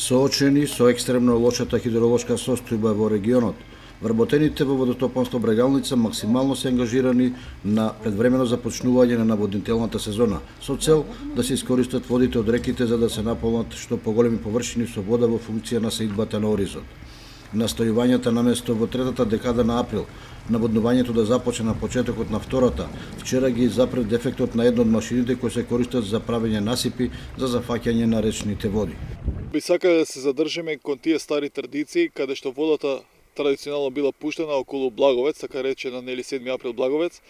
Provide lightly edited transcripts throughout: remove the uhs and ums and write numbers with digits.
Соочени со екстремно лошата хидролошка состојба во регионот, вработените во водотопанство Брегалница максимално се ангажирани на предвремено започнување на наводнителната сезона, со цел да се искористат водите од реките за да се наполнат што поголеми површини со вода во функција на сеидбата на оризот. Настојувањата на место во третата декада на април, наводнувањето да започне на почетокот на втората, вчера ги запред дефектот на една од машините кои се користат за правење насипи за зафаќање на речните води. Би сакале да се задржиме кон тие стари традиции, каде што водата традиционално била пуштена околу Благовец, така речена нели 7 април Благовец.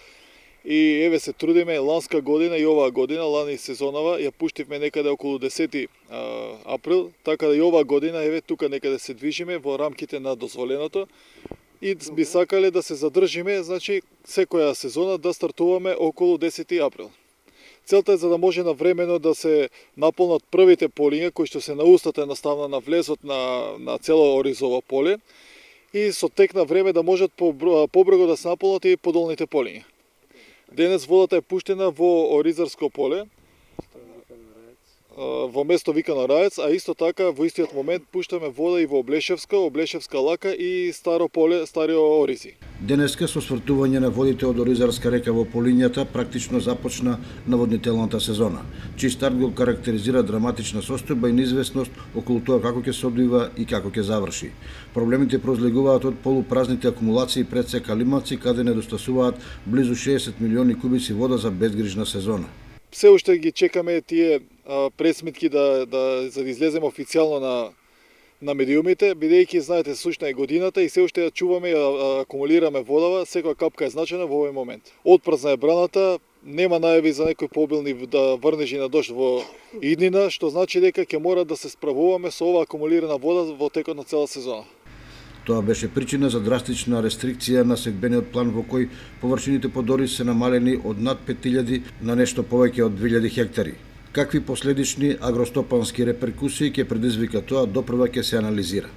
И еве се трудиме ланска година и оваа година, лани сезонава, ја пуштивме некаде околу 10 април, така да и оваа година еве тука некаде се движиме во рамките на дозволеното. И би сакале да се задржиме, значи секоја сезона да стартуваме околу 10 април. Целта е за да може навремено да се наполнат првите полиња кои што се на устата наставна на влезот на цело оризово поле и со тек на време да можат побрзо да се наполнат и подолните полиња. Денес водата е пуштена во Оризарско поле, во место викано Раец, а исто така во истиот момент пуштаме вода и во Облешевска лака и Старо поле, Старио Оризи. Денеска со свртување на водите од Оризарска река во полињата практично започна наводнителната сезона, чиј старт го карактеризира драматична состојба и неизвестност околу тоа како ќе се одвива и како ќе заврши. Проблемите произлегуваат од полупразните акумулации пред се Калимавци, каде недостасуваат близу 60 милиони кубици вода за безгрижна сезона. Се уште ги чекаме тие пресметки за да излеземе официјално на медиумите, бидејќи знаете сушна е годината и се уште ја чуваме и акумулираме водава, секоја капка е значена во овој момент. Отпразна е браната, нема најави за некои побилни врнежи на дожд во иднина, што значи дека ќе мора да се справуваме со оваа акумулирана вода во текот на цела сезона. Тоа беше причина за драстична рестрикција на сегбениот план во кој површините под ориз се намалени од над 5000 на нешто повеќе од 2000 хектари. Какви последични агростопански реперкусии ќе предизвика тоа, допрва ќе се анализира.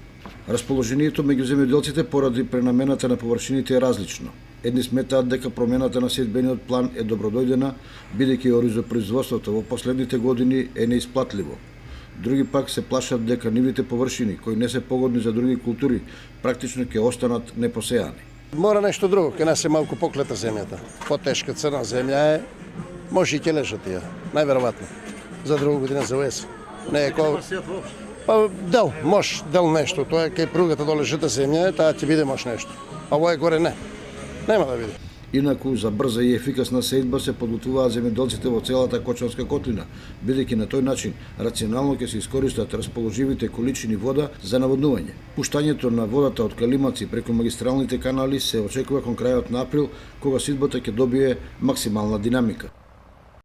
Расположението меѓу земјоделците поради пренамената на површините е различно. Едни сметаат дека промената на сетбениот план е добродојдена, бидејќи оризопроизводството во последните години е неисплатливо. Други пак се плашат дека нивните површини, кои не се погодни за други култури, практично ќе останат непосејани. Мора нешто друго, ке нас е малку поклета земјата. Потешка црна земја е, може и ќе лежат тие, најверојатно. За друга година за УЕС. Не е кога... Па дел нешто, тоа е кај пругата доле жита земја, таа ќе биде може нешто. А овој горе не. Нема да биде. Инаку, за брза и ефикасна сеидба се подготвуваат земјоделците во целата Кочанска котлина, бидејќи на тој начин рационално ќе се искористат расположивите количини вода за наводнување. Пуштањето на водата од Калимавци преку магистралните канали се очекува кон крајот на април, кога сеидбата ќе добие максимална динамика.